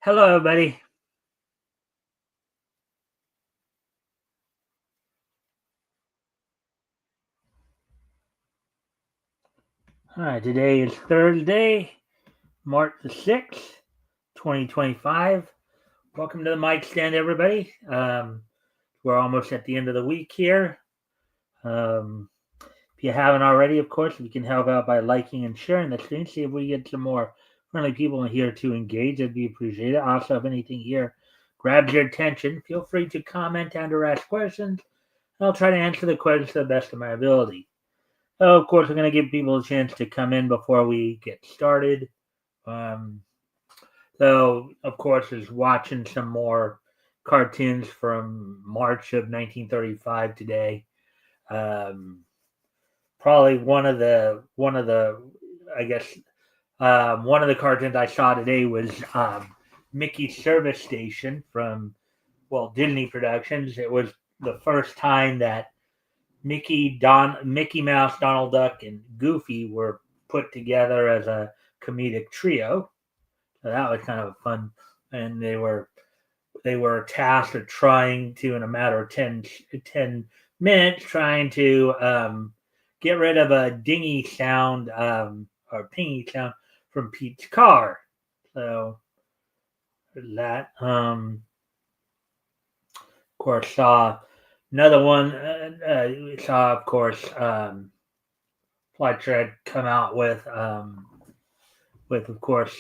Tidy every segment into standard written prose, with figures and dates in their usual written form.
Hello, everybody. All right, today is Thursday, March the 6th, 2025. Welcome to the Mikestand, everybody. We're almost at the end of the week here. If you haven't already, of course, we can help out by liking and sharing the stream. See if we get some more friendly people in here to engage. It'd be appreciated. Also, if anything here grabs your attention, feel free to comment and or ask questions. I'll try to answer the questions to the best of my ability. Of course, we're going to give people a chance to come in before we get started. Um, of course, is watching some more cartoons from March of 1935 today. Probably I guess, one of the cartoons I saw today was Mickey's Service Station from Walt Disney Productions. It was the first time that Mickey Mouse, Donald Duck, and Goofy were put together as a comedic trio. So that was kind of fun, and they were tasked of trying to, in a matter of 10 minutes, trying to get rid of a dingy sound or pingy sound from Pete's car. So that, of course, saw another one. We saw, of course, Fletcher had come out with of course,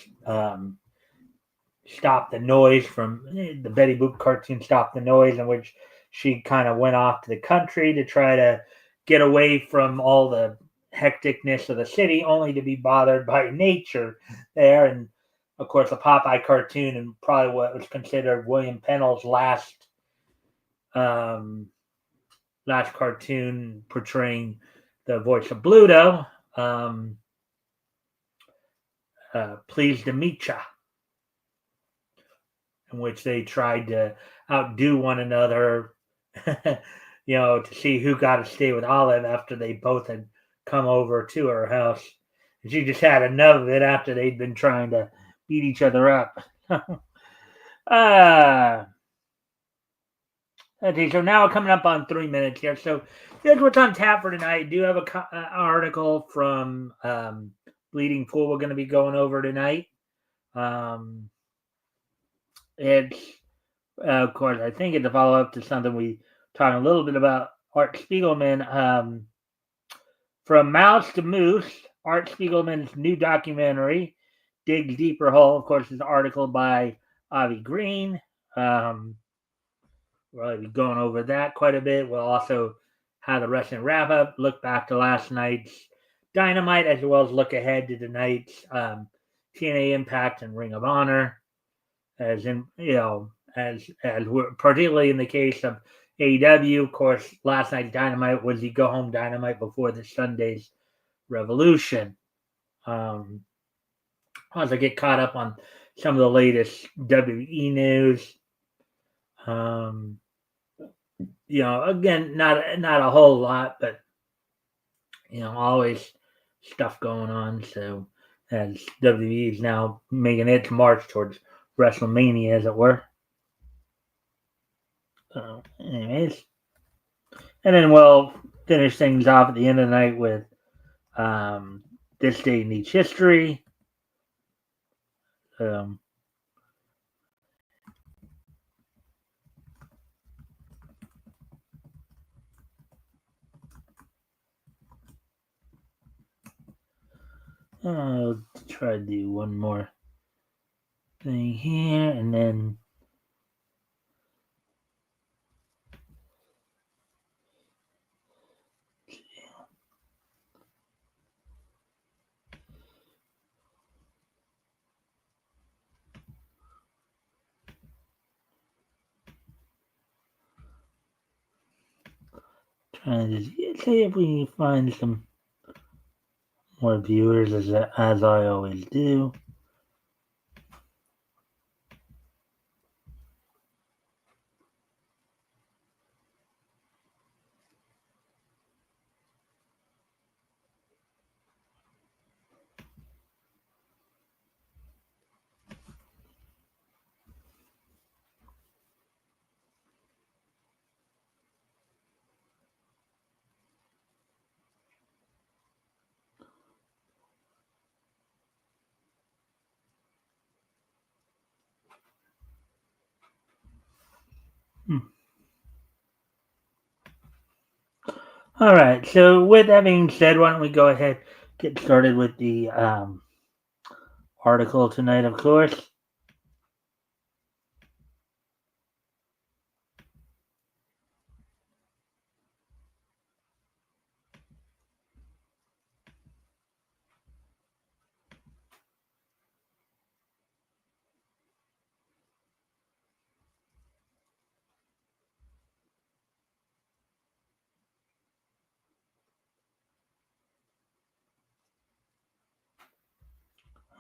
Stop the Noise from the Betty Boop cartoon, Stop the Noise, in which she kind of went off to the country to try to get away from all the hecticness of the city, only to be bothered by nature there. And of course, a Popeye cartoon, and probably what was considered William Pennell's um, last cartoon portraying the voice of Bluto. Pleased to Meet Ya, in which they tried to outdo one another, to see who got to stay with Olive after they both had come over to her house. And she just had enough of it after they'd been trying to beat each other up. uh, okay, so now we're coming up on 3 minutes here. So here's what's on tap for tonight. I do have an article from Bleeding Pool we're going to be going over tonight. It's, of course, I think it's a follow up to something we talked a little bit about. Art Spiegelman, From Mouse to Moose, Art Spiegelman's new documentary, Dig Deeper Hole. Of course, is an article by Avi Green. We'll be going over that quite a bit. We'll also have the wrestling wrap up, look back to last night's Dynamite, as well as look ahead to tonight's TNA Impact and Ring of Honor. As in, as we're, particularly in the case of AEW, of course, last night's Dynamite was the go home Dynamite before the Sunday's Revolution. As I get caught up on some of the latest WWE news. Again, not a whole lot, but always stuff going on. So as WWE is now making its march towards WrestleMania, as it were. So, anyways, and then we'll finish things off at the end of the night with This Day in Each History. I'll try to do one more thing here, and then trying to see if we can find some more viewers, as I always do. All right. So with that being said, why don't we go ahead get started with the article tonight? Of course.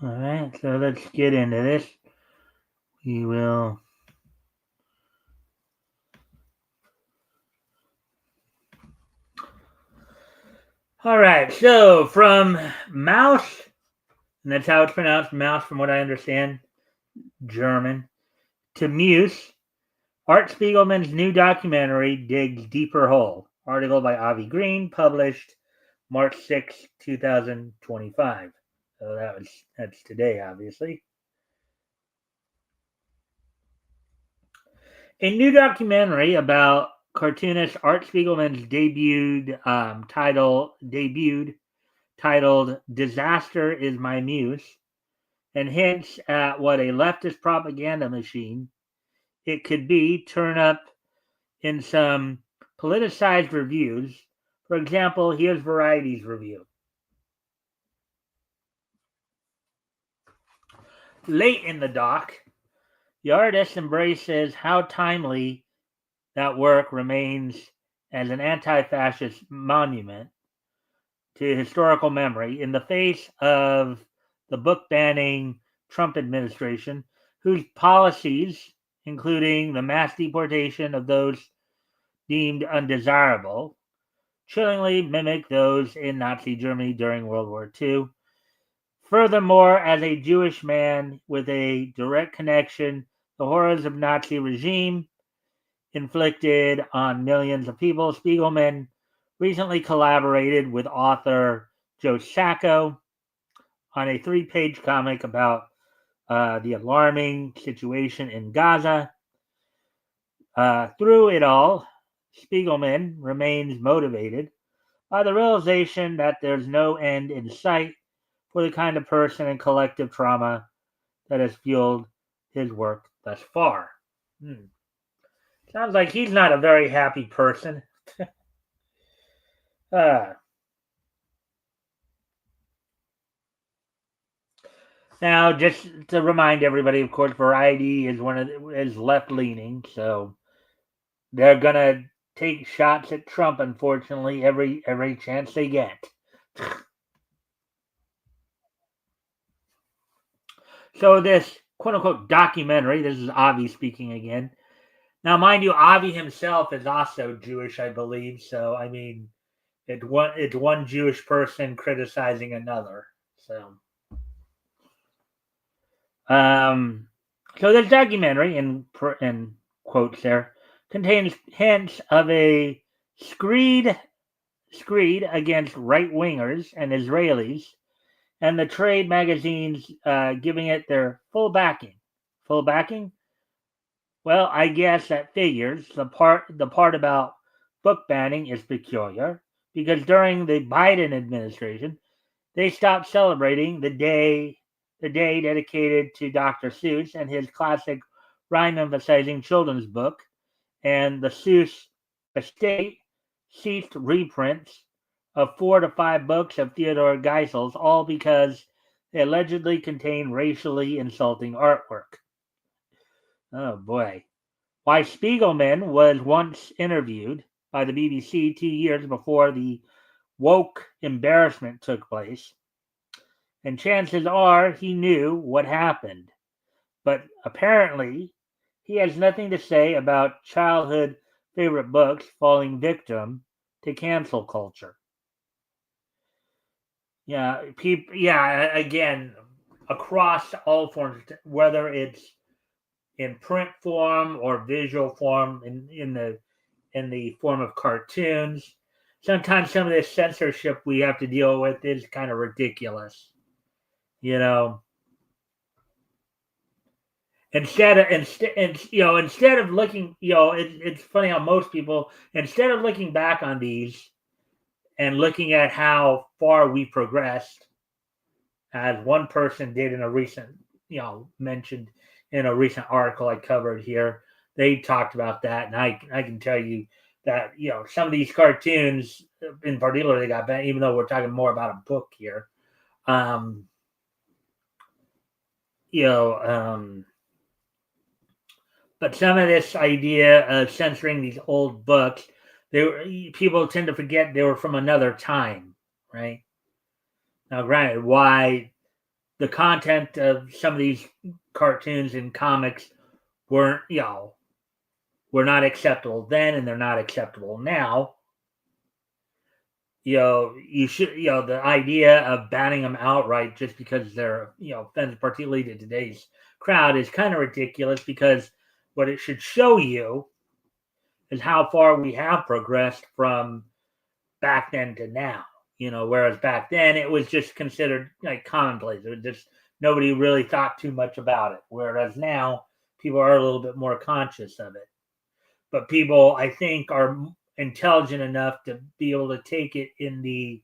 All right. So let's get into this. We will. All right. So from Mouse, and that's how it's pronounced, Mouse, from what I understand, German, to Muse. Art Spiegelman's new documentary digs deeper hole. Article by Avi Green, published March 6, 2025. So that's today, obviously. A new documentary about cartoonist Art Spiegelman's debuted titled "Disaster Is My Muse," and hints at what a leftist propaganda machine it could be turn up in some politicized reviews. For example, here's Variety's review. Late in the doc, the artist embraces how timely that work remains as an anti-fascist monument to historical memory in the face of the book banning Trump administration, whose policies, including the mass deportation of those deemed undesirable, chillingly mimic those in Nazi Germany during World War II. Furthermore, as a Jewish man with a direct connection, the horrors of Nazi regime inflicted on millions of people, Spiegelman recently collaborated with author Joe Sacco on a 3-page comic about the alarming situation in Gaza. Through it all, Spiegelman remains motivated by the realization that there's no end in sight for the kind of person and collective trauma that has fueled his work thus far. Sounds like he's not a very happy person. uh, Now, just to remind everybody, of course, Variety is left leaning, so they're gonna take shots at Trump. Unfortunately, every chance they get. So this quote unquote documentary. This is Avi speaking again. Now, mind you, Avi himself is also Jewish, I believe. So I mean, it's one Jewish person criticizing another. So. Um, so this documentary, in quotes there, contains hints of a screed against right wingers and Israelis, and the trade magazines giving it their full backing. Full backing? Well, I guess that figures. The part about book banning is peculiar because during the Biden administration, they stopped celebrating the day dedicated to Dr. Seuss and his classic rhyme-emphasizing children's book, and the Seuss estate ceased reprints of 4 to 5 books of Theodore Geisel's, all because they allegedly contain racially insulting artwork. Oh boy. Why Spiegelman was once interviewed by the BBC 2 years before the woke embarrassment took place, and chances are he knew what happened. But apparently, he has nothing to say about childhood favorite books falling victim to cancel culture. Yeah, again, across all forms, whether it's in print form or visual form, in the form of cartoons. Sometimes some of this censorship we have to deal with is kind of ridiculous, you know. instead of looking, it's funny how most people, instead of looking back on these and looking at how far we progressed, as one person did in a recent, mentioned in a recent article I covered here, they talked about that, and I can tell you that some of these cartoons, in particular, they got banned. Even though we're talking more about a book here, um, you know, um, but some of this idea of censoring these old books, people tend to forget they were from another time, right? Now, granted, why the content of some of these cartoons and comics weren't, were not acceptable then, and they're not acceptable now. You should, the idea of banning them outright just because they're, offensive, particularly to today's crowd, is kind of ridiculous, because what it should show you is how far we have progressed from back then to now. Whereas back then it was just considered like commonplace. It was just, nobody really thought too much about it. Whereas now people are a little bit more conscious of it. But people, I think, are intelligent enough to be able to take it in the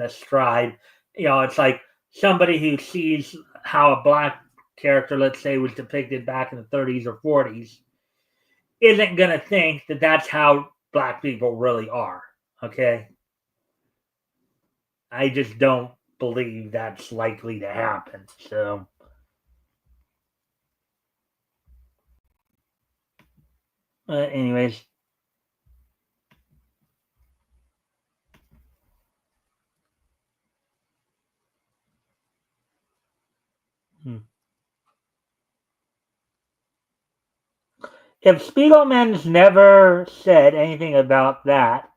stride. It's like somebody who sees how a black character, let's say, was depicted back in the 30s or 40s, isn't going to think that that's how black people really are. Okay. I just don't believe that's likely to happen. So, anyways. Hmm. If Spiegelman's never said anything about that,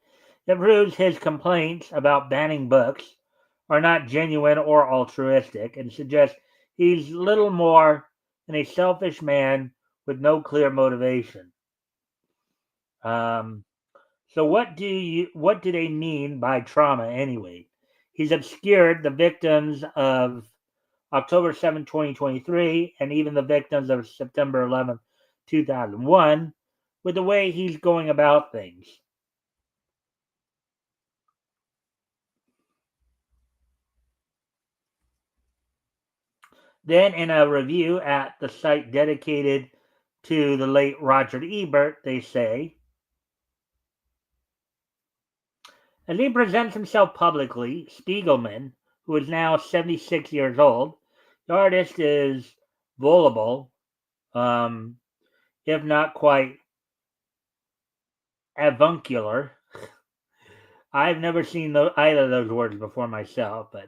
it proves his complaints about banning books are not genuine or altruistic, and suggests he's little more than a selfish man with no clear motivation. Um, so what do they mean by trauma anyway? He's obscured the victims of October 7, 2023, and even the victims of September 11th, 2001, with the way he's going about things. Then, in a review at the site dedicated to the late Roger Ebert, they say, as he presents himself publicly, Spiegelman, who is now 76 years old, the artist is voluble, if not quite avuncular. I've never seen either of those words before myself, but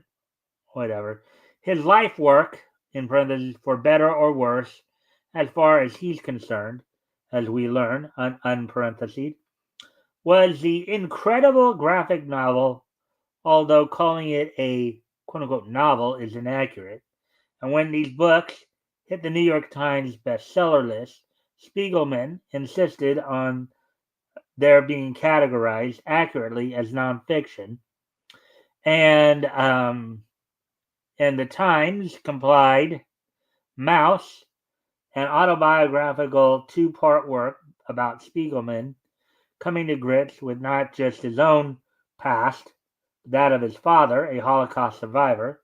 whatever. His life work, in parentheses, for better or worse, as far as he's concerned, as we learn, unparenthesed, was the incredible graphic novel, although calling it a quote-unquote novel is inaccurate. And when these books hit the New York Times bestseller list, Spiegelman insisted on their being categorized accurately as nonfiction, and the Times complied. Mouse, an autobiographical two-part work about Spiegelman coming to grips with not just his own past, but that of his father, a Holocaust survivor.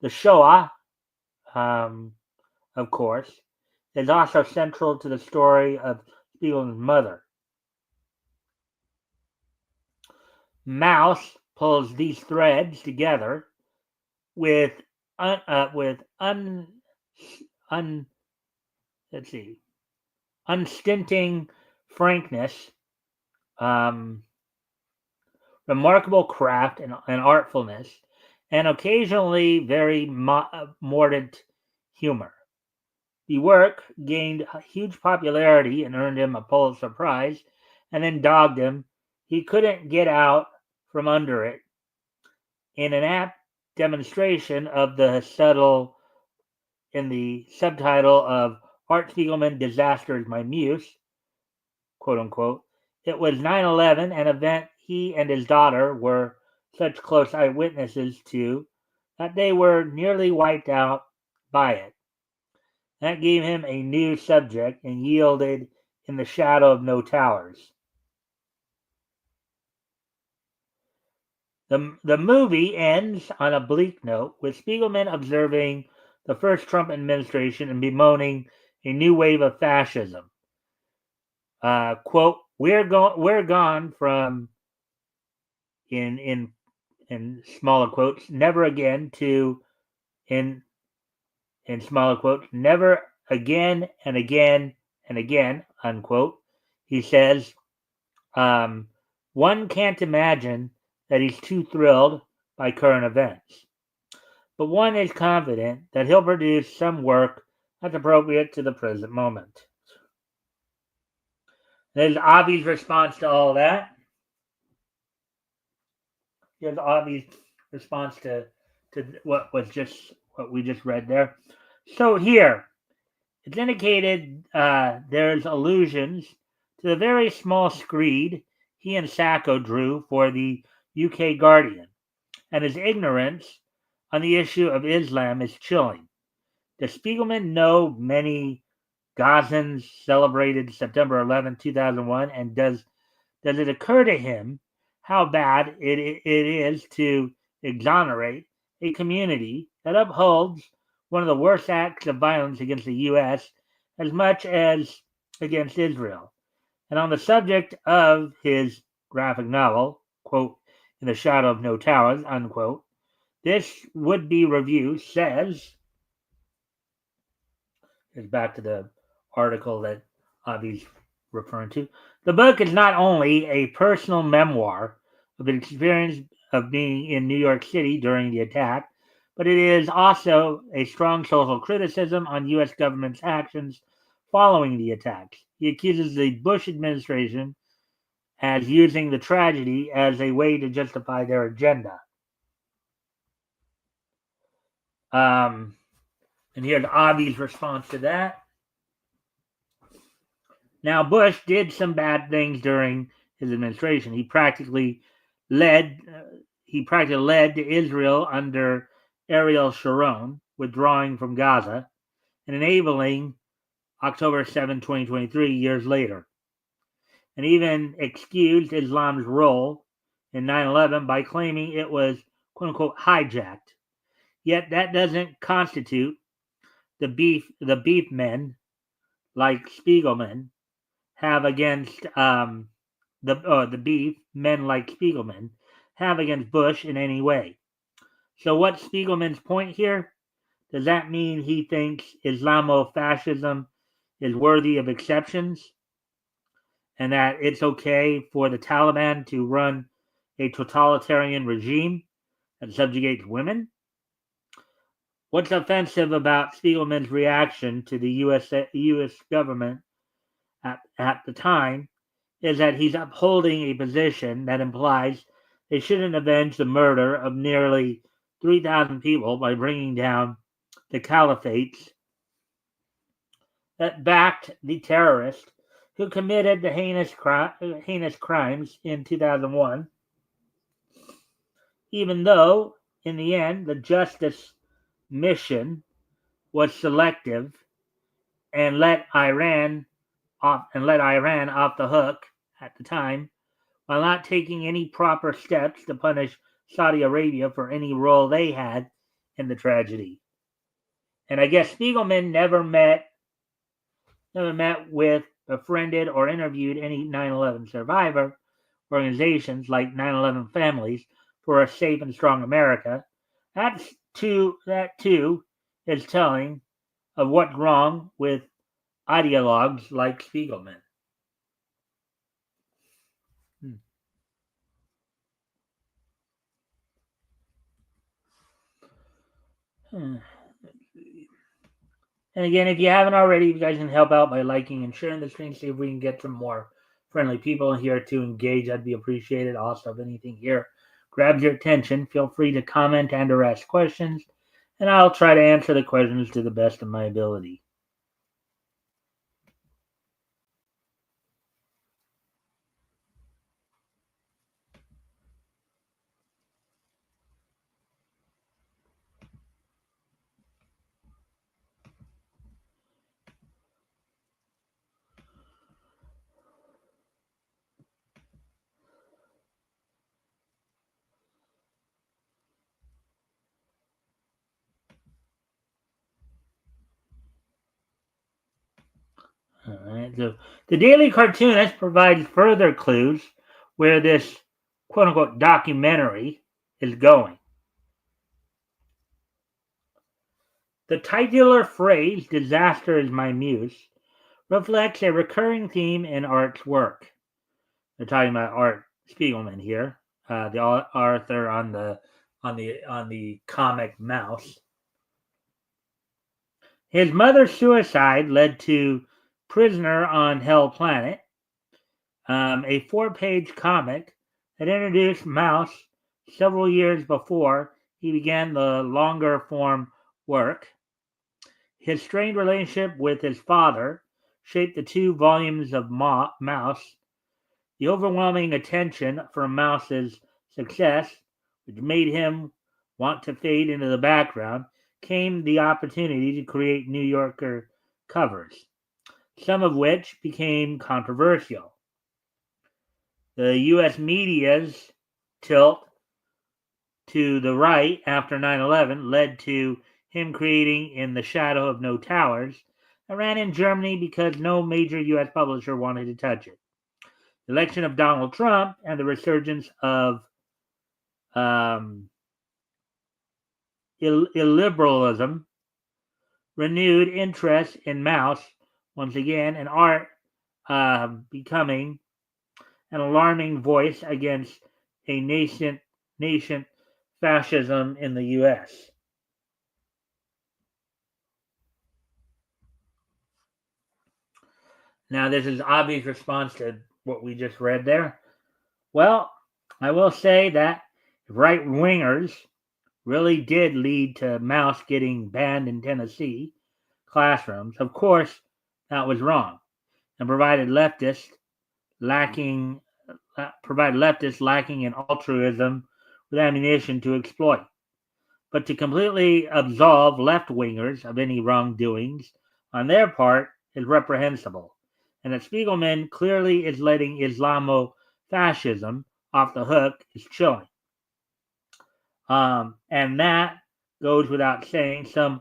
The Shoah, of course, is also central to the story of Spiegelman's mother. Mouse pulls these threads together with unstinting frankness, um, remarkable craft and artfulness, and occasionally very mordant humor. The work gained huge popularity and earned him a Pulitzer Prize, and then dogged him. He couldn't get out from under it. In an apt demonstration of the subtle, in the subtitle of Art Spiegelman Disaster is My Muse, quote unquote, it was 9/11, an event he and his daughter were such close eyewitnesses to that they were nearly wiped out by it. That gave him a new subject and yielded In the Shadow of No Towers. The movie ends on a bleak note, with Spiegelman observing the first Trump administration and bemoaning a new wave of fascism. Quote, we're gone from, in smaller quotes, never again to, in smaller quotes, never again and again and again, unquote. He says, one can't imagine that he's too thrilled by current events, but one is confident that he'll produce some work that's appropriate to the present moment. There's Avi's response to all that. Here's Avi's response to what we just read there. So here, it's indicated there's allusions to the very small screed he and Sacco drew for the UK Guardian, and his ignorance on the issue of Islam is chilling. Does Spiegelman know many Gazans celebrated September 11, 2001, and does it occur to him how bad it is to exonerate a community that upholds one of the worst acts of violence against the U.S. as much as against Israel? And on the subject of his graphic novel, quote, In the Shadow of No Towers, unquote, this would-be review says, is back to the article that Avi's referring to. The book is not only a personal memoir of the experience of being in New York City during the attack, but it is also a strong social criticism on U.S. government's actions following the attacks. He accuses the Bush administration as using the tragedy as a way to justify their agenda. And here's Avi's response to that. Now, Bush did some bad things during his administration. He practically led to Israel under Ariel Sharon withdrawing from Gaza and enabling October 7, 2023, years later, and even excused Islam's role in 9/11 by claiming it was "quote unquote" hijacked. Yet that doesn't constitute the beef men like Spiegelman have against the beef men like Spiegelman have against Bush in any way. So what's Spiegelman's point here? Does that mean he thinks Islamofascism is worthy of exceptions and that it's okay for the Taliban to run a totalitarian regime that subjugates women? What's offensive about Spiegelman's reaction to the U.S. government at the time is that he's upholding a position that implies they shouldn't avenge the murder of nearly 3,000 people by bringing down the caliphates that backed the terrorists who committed the heinous crimes in 2001, even though, in the end, the justice mission was selective and let Iran off the hook at the time, while not taking any proper steps to punish Saudi Arabia for any role they had in the tragedy. And I guess Spiegelman never met with, befriended, or interviewed any 9/11 survivor organizations like 9/11 Families for a Safe and Strong America. That too is telling of what's wrong with ideologues like Spiegelman. And again, if you haven't already, you guys can help out by liking and sharing the stream, see if we can get some more friendly people in here to engage. That'd be appreciated. Also, if anything here grabs your attention, feel free to comment and or ask questions, and I'll try to answer the questions to the best of my ability. All right. So the Daily Cartoonist provides further clues where this quote unquote documentary is going. The titular phrase, disaster is my muse, reflects a recurring theme in Art's work. They're talking about Art Spiegelman here, the author on the comic Mouse. His mother's suicide led to Prisoner on Hell Planet, a 4-page comic that introduced Mouse several years before he began the longer form work. His strained relationship with his father shaped the 2 volumes of Mouse. The overwhelming attention from Mouse's success, which made him want to fade into the background, came the opportunity to create New Yorker covers, some of which became controversial. The U.S. media's tilt to the right after 9/11 led to him creating In the Shadow of No Towers, that ran in Germany because no major U.S. publisher wanted to touch it. The election of Donald Trump and the resurgence of illiberalism renewed interest in Mouse once again, and Art becoming an alarming voice against a nascent fascism in the U.S. Now, this is obvious response to what we just read there. Well, I will say that right wingers really did lead to Mouse getting banned in Tennessee classrooms. Of course, that was wrong, and provided leftists lacking in altruism with ammunition to exploit. But to completely absolve left-wingers of any wrongdoings on their part is reprehensible, and that Spiegelman clearly is letting Islamo-fascism off the hook is chilling. And that goes without saying. Some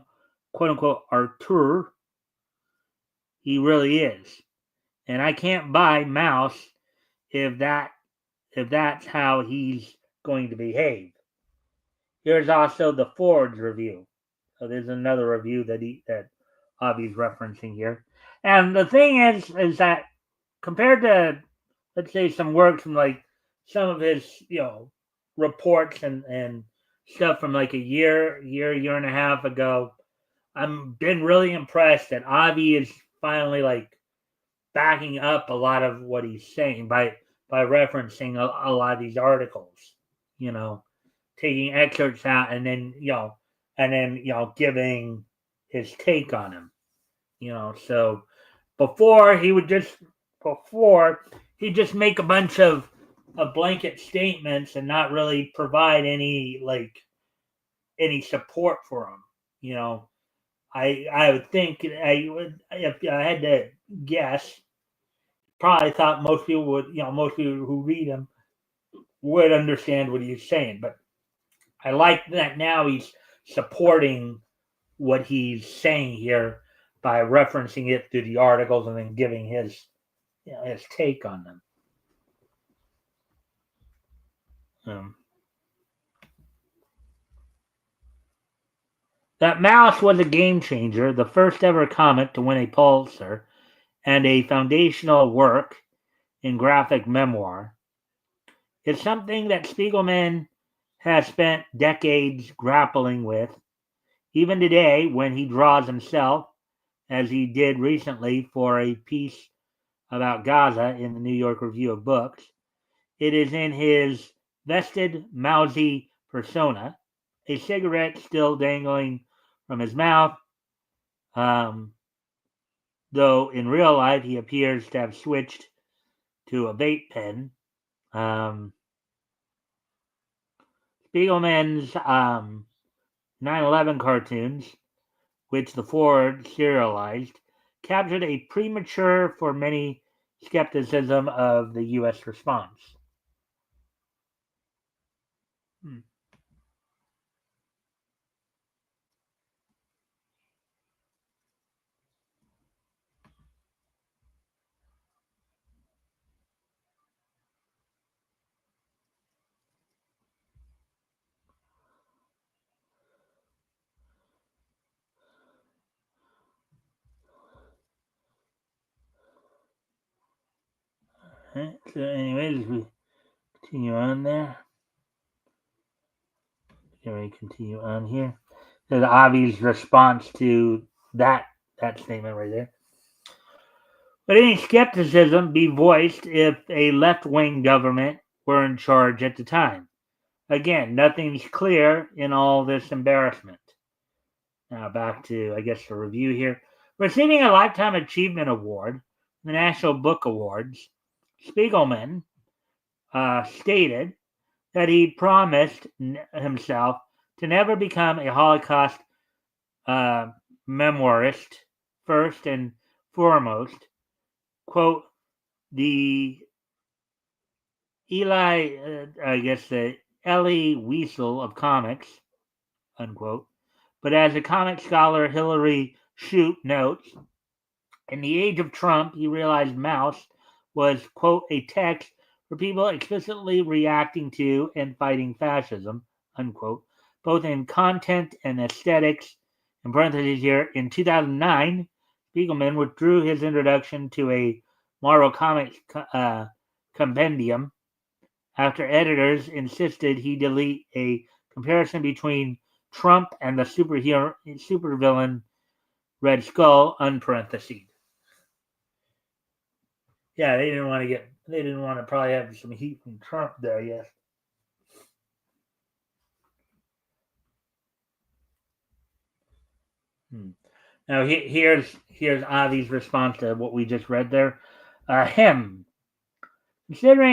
quote-unquote Artur, he really is. And I can't buy Mouse if that's how he's going to behave. Here's also the Ford's review. So there's another review that Avi's referencing here. And the thing is that compared to, let's say, some works from like some of his reports and stuff from like a year and a half ago, I've been really impressed that Avi is finally like backing up a lot of what he's saying by referencing a lot of these articles, taking excerpts out and then giving his take on them. So before he'd just make a bunch of blanket statements and not really provide any support for them. I would think if I had to guess, probably thought most people who read him would understand what he's saying. But I like that now he's supporting what he's saying here by referencing it through the articles and then giving his take on them. That Mouse was a game changer, the first ever comic to win a Pulitzer, and a foundational work in graphic memoir. It's something that Spiegelman has spent decades grappling with. Even today, when he draws himself, as he did recently for a piece about Gaza in the New York Review of Books, it is in his vested mousy persona, a cigarette still dangling from his mouth, though in real life he appears to have switched to a vape pen. Spiegelman's 9/11 cartoons, which the Ford serialized, captured a premature for many skepticism of the U.S. response. Right, so anyways, we continue on there. Can we continue on here? There's Avi's response to that statement right there. But any skepticism be voiced if a left-wing government were in charge at the time. Again, nothing's clear in all this embarrassment. Now back to, I guess, the review here. Receiving a Lifetime Achievement Award, the National Book Awards, Spiegelman stated that he promised himself to never become a Holocaust memoirist first and foremost. Quote, the the Elie Wiesel of comics, unquote. But as the comic scholar Hilary Shute notes, in the age of Trump, he realized Mouse was, quote, a text for people explicitly reacting to and fighting fascism, unquote, both in content and aesthetics. In parentheses here, in 2009, Spiegelman withdrew his introduction to a Marvel Comics compendium after editors insisted he delete a comparison between Trump and the supervillain Red Skull, unparenthesed. Yeah, they didn't want to probably have some heat from Trump there, yes. Now here's Avi's response to what we just read there. Considering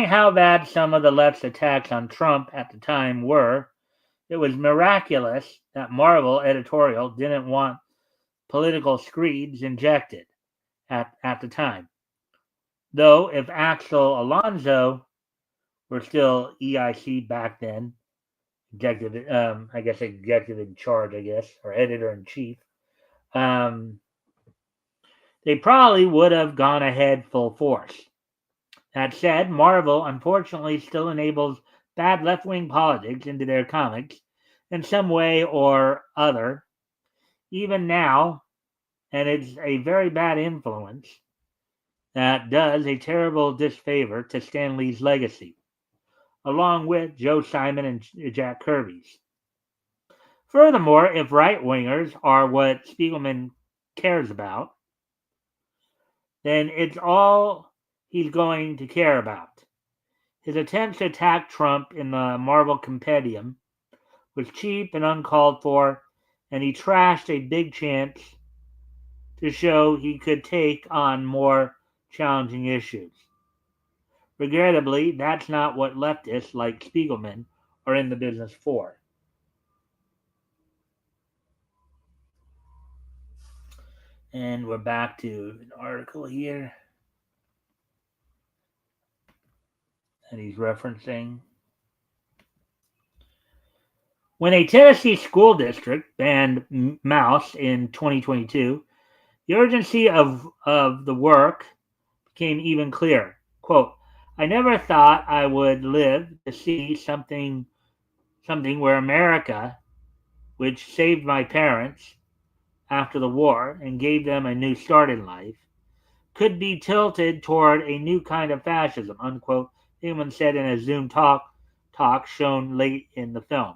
how bad some of the left's attacks on Trump at the time were, it was miraculous that Marvel editorial didn't want political screeds injected at the time. Though if Axel Alonso were still EIC back then, executive in charge, or editor in chief, they probably would have gone ahead full force. That said, Marvel unfortunately still enables bad left-wing politics into their comics in some way or other, even now, and it's a very bad influence that does a terrible disfavor to Stan Lee's legacy, along with Joe Simon and Jack Kirby's. Furthermore, if right-wingers are what Spiegelman cares about, then it's all he's going to care about. His attempts to attack Trump in the Marvel compendium was cheap and uncalled for, and he trashed a big chance to show he could take on more challenging issues. Regrettably, that's not what leftists like Spiegelman are in the business for. And we're back to an article here that he's referencing. When a Tennessee school district banned Mouse in 2022, the urgency of the work became even clearer. Quote, I never thought I would live to see something where America, which saved my parents after the war and gave them a new start in life, could be tilted toward a new kind of fascism, unquote, Newman said in a Zoom talk shown late in the film.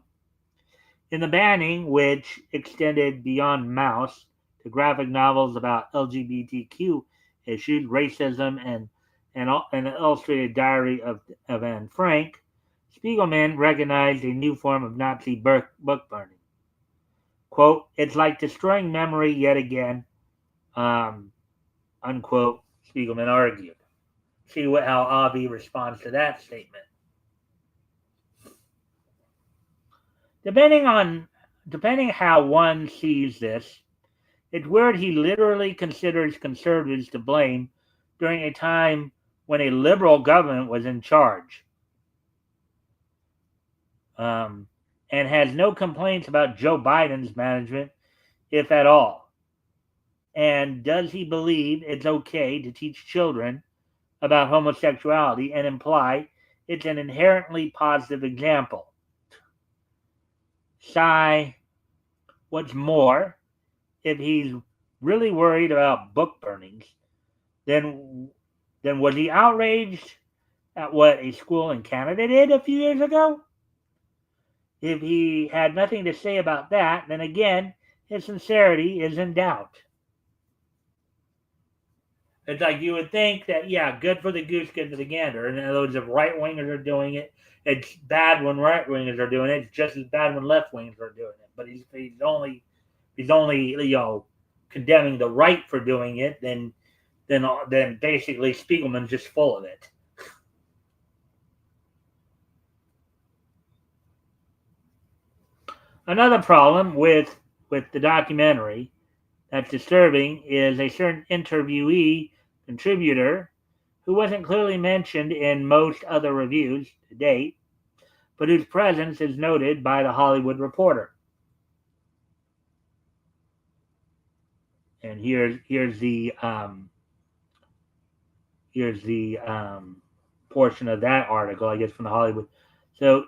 In the banning, which extended beyond Mouse to graphic novels about LGBTQ issues, racism, and an illustrated diary of Anne Frank, Spiegelman recognized a new form of Nazi book burning. Quote, it's like destroying memory yet again, unquote, Spiegelman argued. See how Avi responds to that statement. Depending how one sees this, it's weird he literally considers conservatives to blame during a time when a liberal government was in charge, and has no complaints about Joe Biden's management, if at all. And does he believe it's okay to teach children about homosexuality and imply it's an inherently positive example? Sigh. What's more, if he's really worried about book burnings, then was he outraged at what a school in Canada did a few years ago? If he had nothing to say about that, then again, his sincerity is in doubt. It's like you would think that, yeah, good for the goose, good for the gander. In other words, if right wingers are doing it, it's bad when right wingers are doing it. It's just as bad when left wingers are doing it. But he's only condemning the right for doing it. Then basically Spiegelman's just full of it. Another problem with the documentary that's disturbing is a certain interviewee contributor who wasn't clearly mentioned in most other reviews to date, but whose presence is noted by the Hollywood Reporter. And here's the portion of that article, I guess, from the Hollywood. So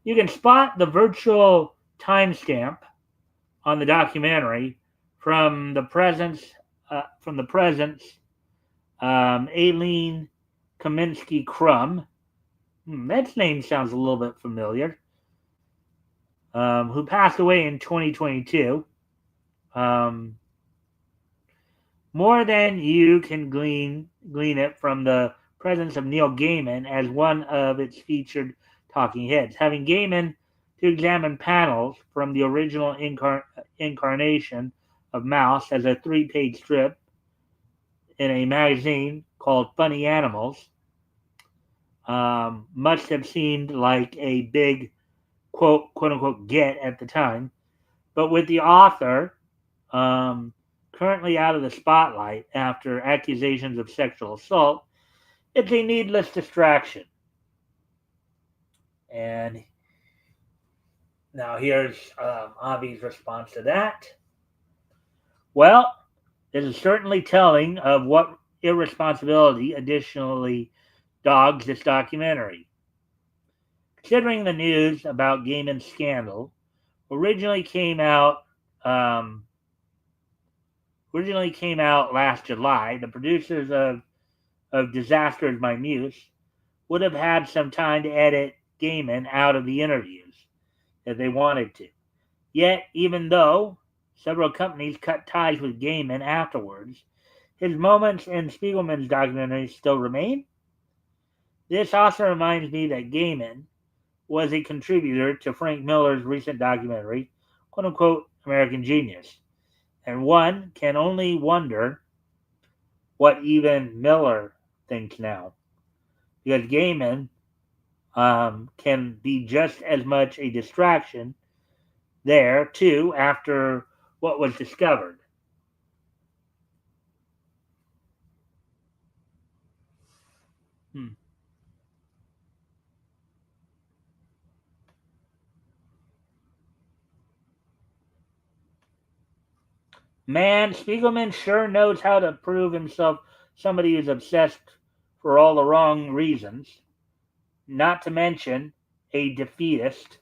you can spot the virtual timestamp on the documentary from the presence Aileen Kaminsky Crum. That name sounds a little bit familiar. Who passed away in 2022. More than you can glean it from the presence of Neil Gaiman as one of its featured talking heads. Having Gaiman to examine panels from the original incarnation of Mouse as a 3-page strip in a magazine called Funny Animals must have seemed like a big quote unquote get at the time. But with the author currently out of the spotlight after accusations of sexual assault, it's a needless distraction. And now here's Avi's response to that. Well, this is certainly telling of what irresponsibility additionally dogs this documentary. Considering the news about Gaiman's scandal originally came out last July, the producers of Disaster Is My Muse would have had some time to edit Gaiman out of the interviews if they wanted to. Yet, even though several companies cut ties with Gaiman afterwards, his moments in Spiegelman's documentary still remain. This also reminds me that Gaiman was a contributor to Frank Miller's recent documentary, quote unquote, American Genius. And one can only wonder what even Miller thinks now. Because Gaiman can be just as much a distraction there, too, after what was discovered. Man, Spiegelman sure knows how to prove himself somebody who's obsessed for all the wrong reasons, not to mention a defeatist.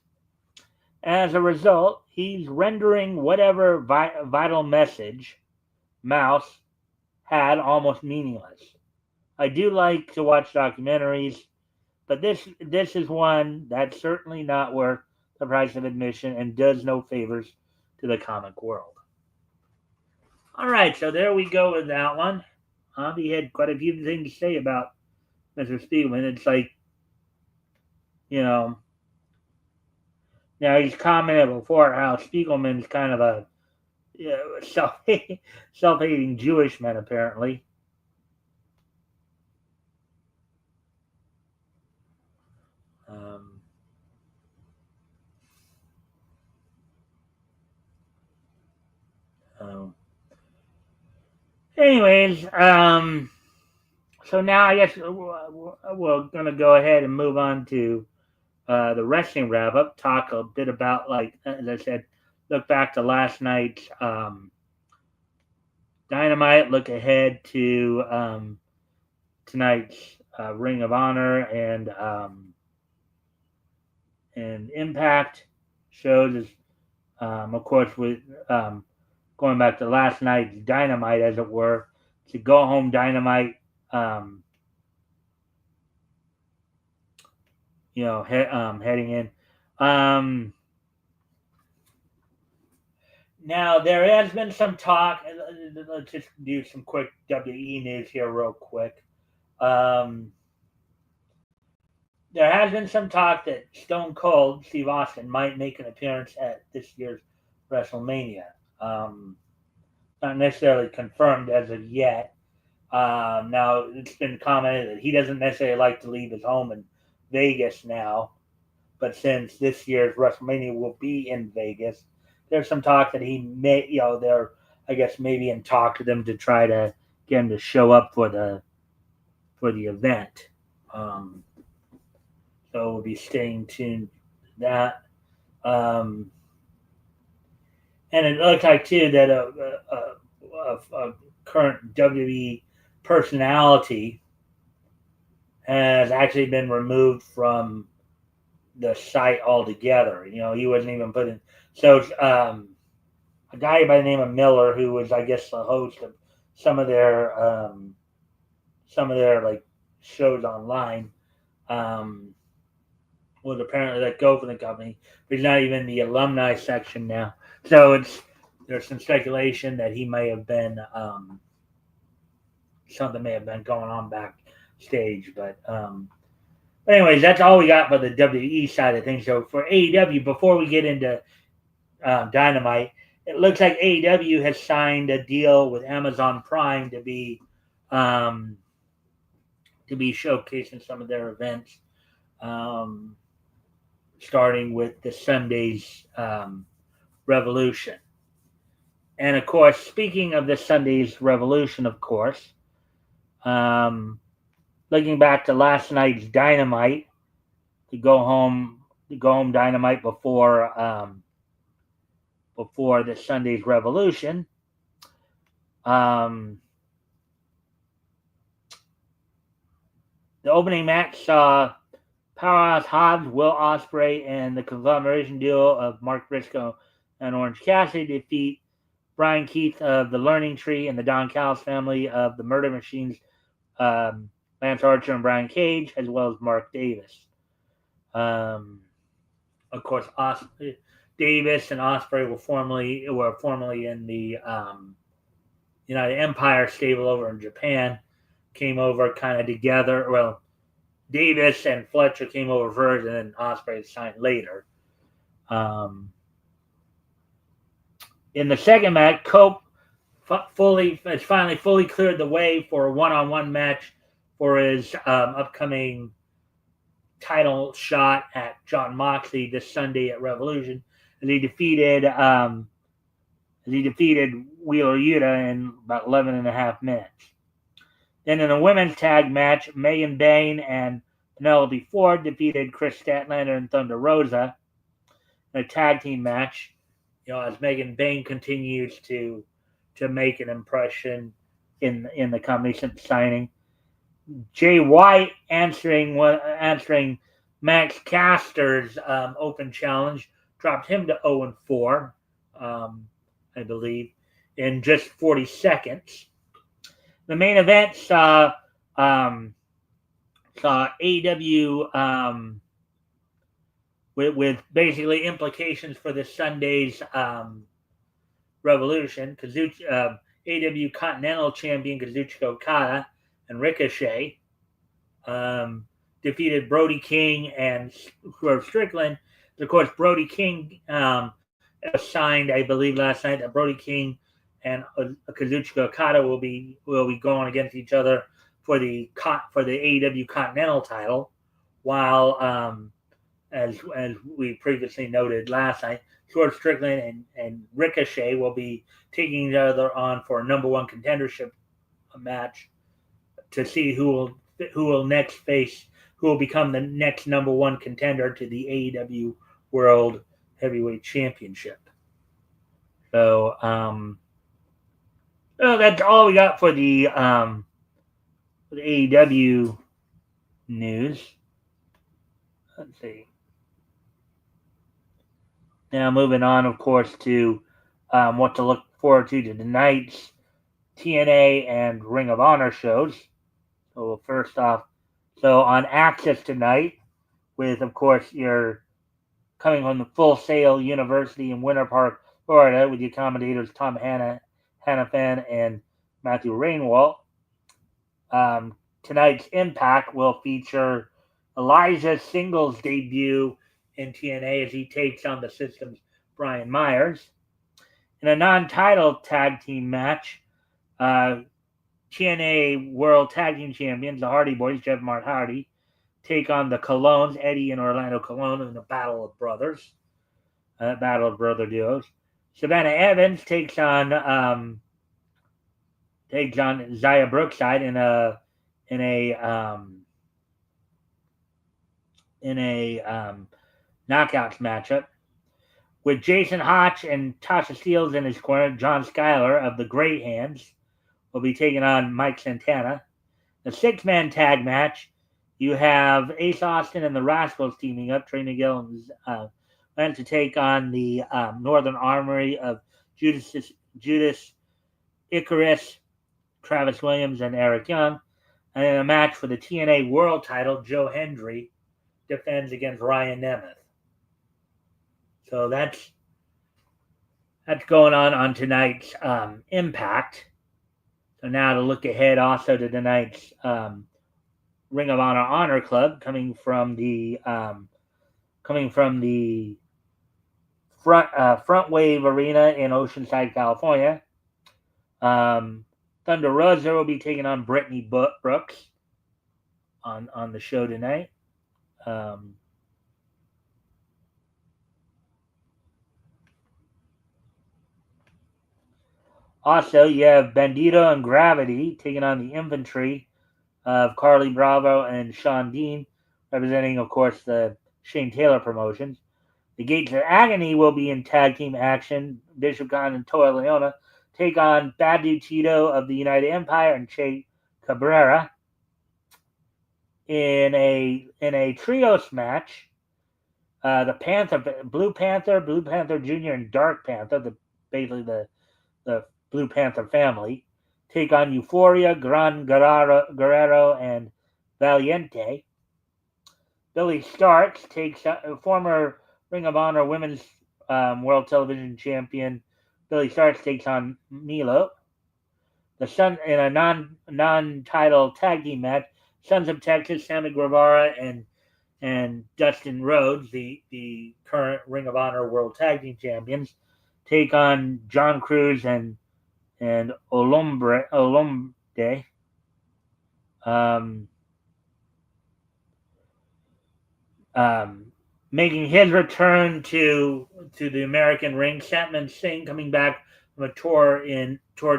As a result, he's rendering whatever vital message Mouse had almost meaningless. I do like to watch documentaries, but this is one that's certainly not worth the price of admission and does no favors to the comic world. All right, so there we go with that one. He had quite a few things to say about Mr. Spiegelman. It's like, now he's commented before how Spiegelman's kind of a self-hating Jewish man, apparently. Anyways, so now I guess we're going to go ahead and move on to the wrestling wrap up. Talk a bit about, like as I said, look back to last night's Dynamite. Look ahead to tonight's Ring of Honor and Impact shows. Of course, with going back to last night's Dynamite, as it were, to go home Dynamite. heading in. Now there has been some talk. Let's just do some quick WE news here, real quick. There has been some talk that Stone Cold Steve Austin might make an appearance at this year's WrestleMania. Not necessarily confirmed as of yet. Now it's been commented that he doesn't necessarily like to leave his home in Vegas now, but since this year's WrestleMania will be in Vegas, there's some talk that he may, they're, I guess, maybe in talk to them to try to get him to show up for the event. So we'll be staying tuned to that. And it looks like too that a current WWE personality has actually been removed from the site altogether. He wasn't even put in. So a guy by the name of Miller, who was, I guess, the host of some of their like shows online, was apparently let go from the company, but he's not even in the alumni section now. So there's some speculation that he may have been something may have been going on backstage. But anyways, that's all we got for the WWE side of things. So for AEW, before we get into Dynamite, it looks like AEW has signed a deal with Amazon Prime to be showcasing some of their events, starting with the Sunday's Revolution. And of course, speaking of the Sunday's Revolution, of course, looking back to last night's Dynamite, the go home Dynamite before the Sunday's Revolution. The opening match saw Powerhouse Hobbs, Will Ospreay, and the conglomeration duo of Mark Briscoe and Orange Cassidy defeat Brian Keith of the Learning Tree and the Don Callis family of the Murder Machines, Lance Archer and Brian Cage, as well as Mark Davis. Of course, Davis and Ospreay were formerly in the United Empire stable over in Japan. Came over kind of together. Well, Davis and Fletcher came over first, and then Ospreay signed later. In the second match, Cope has finally fully cleared the way for a one-on-one match for his upcoming title shot at Jon Moxley this Sunday at Revolution, as he defeated Wheeler Yuta in about 11 and a half minutes. Then in a women's tag match, Megan Bayne and Penelope Ford defeated Chris Statlander and Thunder Rosa in a tag team match. As Megan Bayne continues to make an impression in the company since signing. Jay White answering Max Caster's open challenge, dropped him to 0-4, I believe, in just 40 seconds. The main event saw AEW with basically implications for this Sunday's Revolution. AEW Continental Champion Kazuchika Okada and Ricochet defeated Brody King and Swerve Strickland. Of course, Brody King signed, I believe, last night that Brody King and Kazuchika Okada will be going against each other for the AEW Continental title, while as we previously noted last night, Swerve Strickland and Ricochet will be taking each other on for a number one contendership match to see who will become the next number one contender to the AEW World Heavyweight Championship. So that's all we got for the AEW news. Let's see. Now moving on, of course, to what to look forward to tonight's TNA and Ring of Honor shows. So first off, on Access tonight, with, of course, your coming from the Full Sail University in Winter Park, Florida, with your commentators Tom Hannafan and Matthew Rainwalt. Tonight's Impact will feature Elijah's singles debut in TNA as he takes on the System's Brian Myers. In a non-title tag team match, TNA World Tag Team Champions, the Hardy Boys, Jeff Mark Hardy, take on the Colognes, Eddie and Orlando Colon, in the Battle of Brothers, Battle of Brother Duos. Savannah Evans takes on Zaya Brookside in a knockouts matchup. With Jason Hotch and Tasha Steelz in his corner, John Schuyler of the Great Hands will be taking on Mike Santana. The 6-man tag match, you have Ace Austin and the Rascals teaming up, Trey Miguel and Lance, to take on the Northern Armory of Judas Icarus, Travis Williams, and Eric Young. And in a match for the TNA World title, Joe Hendry defends against Ryan Nemeth. So that's going on tonight's Impact. So now to look ahead also to tonight's Ring of Honor Club, coming from the Front Wave Arena in Oceanside, California. Thunder Rosa will be taking on Brittany Brooks on the show tonight. Also, you have Bandito and Gravity taking on the Infantry of Carly Bravo and Sean Dean, representing, of course, the Shane Taylor promotions. The Gates of Agony will be in tag team action. Bishop Gunn and Toa Leona take on Bad Dude Tito of the United Empire and Che Cabrera. In a trios match, the Blue Panther Jr., and Dark Panther, basically the Blue Panther family, take on Euphoria, Gran Guerrero, and Valiente. Billy Starks takes former Ring of Honor Women's World Television Champion. Billy Starks takes on Milo. The Sun in a non-title tag team match. Sons of Texas, Sammy Guevara and Dustin Rhodes, the current Ring of Honor World Tag Team Champions, take on John Cruz and Olomde. Making his return to the American ring, Satman Singh, coming back from a tour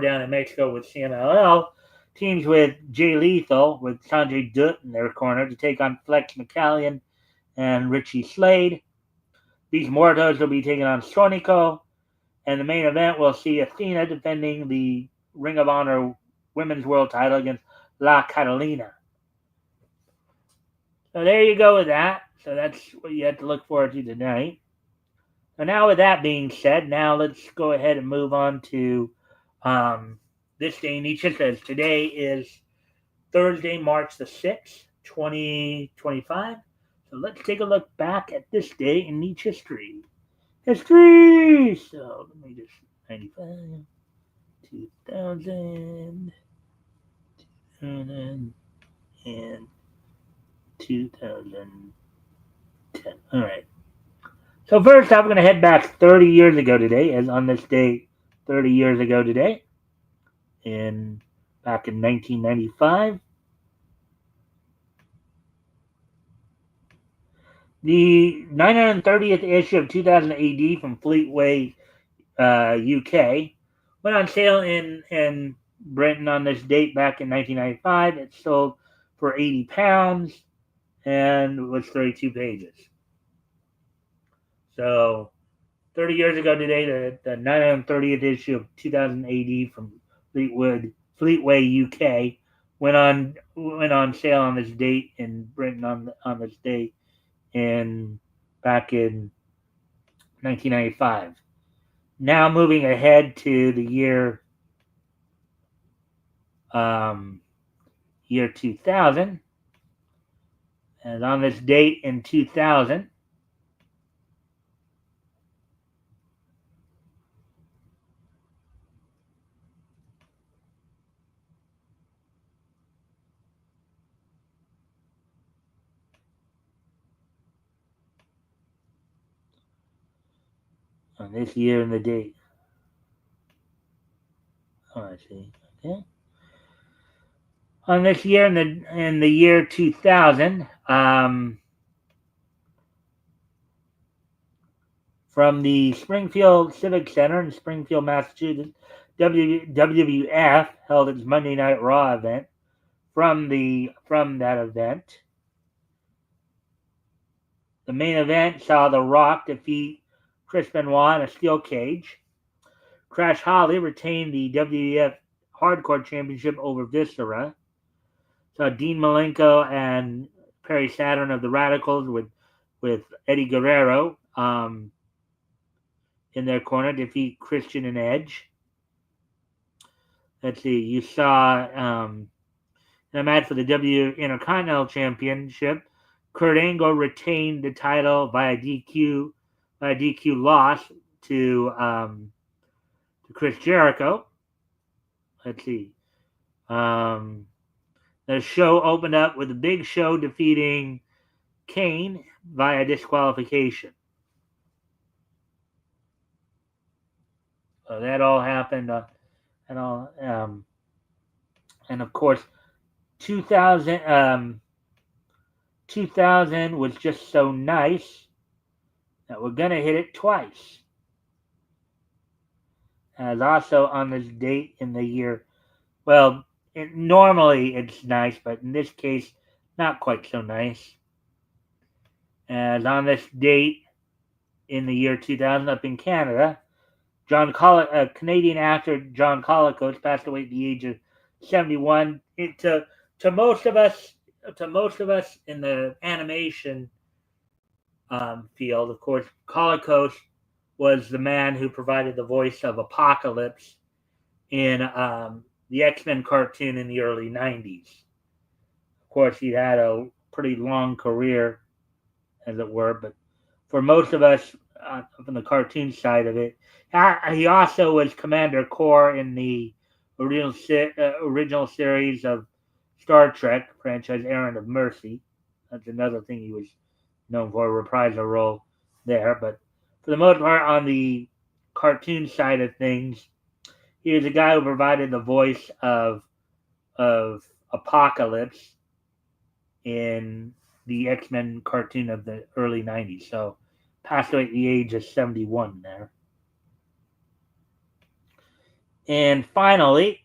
down in Mexico with CMLL, teams with Jay Lethal with Sanjay Dutt in their corner to take on Flex McCallion and Richie Slade. These Muertos will be taking on Sonico, and the main event will see Athena defending the Ring of Honor Women's World title against La Catalina. So there you go with that. So that's what you have to look forward to tonight. So now with that being said, now let's go ahead and move on to this day in each history. Today is Thursday, March the 6th, 2025. So let's take a look back at this day in each history. History! So let me just 95, 2000, and 2010. All right. So first up, we're going to head back 30 years ago today, as on this day 30 years ago today, back in 1995. The 930th issue of 2000 AD from Fleetway, UK, went on sale in Britain on this date back in 1995. It sold for £80 and was 32 pages. So 30 years ago today, the 930th issue of 2000 AD from Fleetway, UK, went on sale on this date in Britain on this date back in 1995. Now moving ahead to the year 2000, And on this date in 2000, on this year and the date. Oh, I see. Okay. On this year in the year 2000, from the Springfield Civic Center in Springfield, Massachusetts, WWF held its Monday Night Raw event. From that event, the main event saw The Rock defeat Chris Benoit in a steel cage. Crash Holly retained the WWF Hardcore Championship over Viscera. So Dean Malenko and Perry Saturn of the Radicals with Eddie Guerrero in their corner defeat Christian and Edge. Let's see, you saw in a match for the W Intercontinental Championship, Kurt Angle retained the title via DQ loss to Chris Jericho. Let's see. The show opened up with the Big Show defeating Kane via disqualification. So that all happened, and of course, 2000 was just so nice that we're gonna hit it twice. As also on this date in the year, well, normally it's nice, but in this case, not quite so nice. As on this date in the year 2000 up in Canada, Canadian actor John Colicos passed away at the age of 71. To most of us in the animation field, of course, Colicos was the man who provided the voice of Apocalypse in the X-Men cartoon in the early 90s. Of course, he had a pretty long career, as it were, but for most of us from the cartoon side of it, he also was Commander Kor in the original series of Star Trek franchise, Errand of Mercy. That's another thing he was known for, a reprisal role there. But for the most part, on the cartoon side of things, he was the guy who provided the voice of Apocalypse in the X-Men cartoon of the early 90s. So passed away at the age of 71 there. And finally,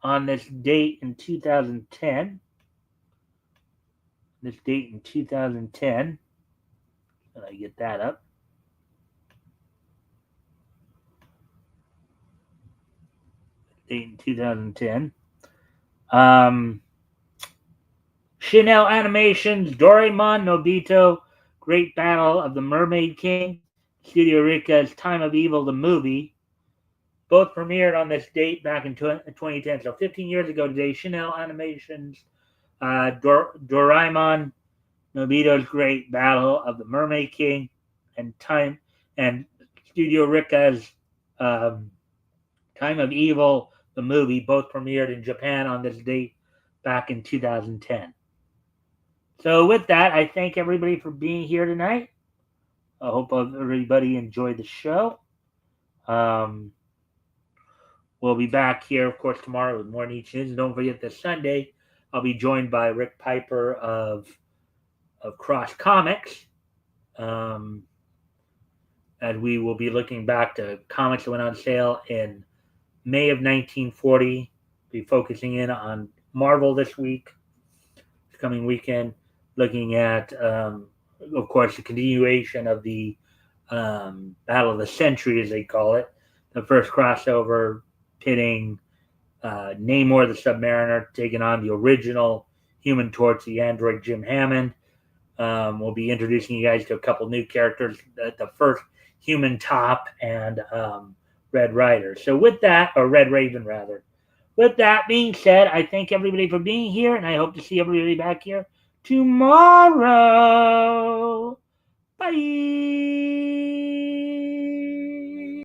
on this date in 2010, did I get that up? Date in 2010. Shin-El Animations, Doraemon, Nobito, Great Battle of the Mermaid King, Studio Rika's Time of Evil, the movie, both premiered on this date back in 2010. So 15 years ago today, Shin-El Animations, Doraemon, Nobito's Great Battle of the Mermaid King, and Studio Rika's Time of Evil, the movie, both premiered in Japan on this date back in 2010. So with that, I thank everybody for being here tonight. I hope everybody enjoyed the show. We'll be back here, of course, tomorrow with more Niche News. And don't forget this Sunday, I'll be joined by Rick Piper of Cross Comics. And we will be looking back to comics that went on sale in May of 1940. Be focusing in on Marvel this coming weekend, looking at, of course, the continuation of the Battle of the Century, as they call it, the first crossover pitting Namor the Submariner taking on the original Human Torch, the android Jim Hammond. We'll be introducing you guys to a couple new characters, the first Human Top and Red Rider. So with that, or Red Raven rather. With that being said, I thank everybody for being here, and I hope to see everybody back here tomorrow. Bye.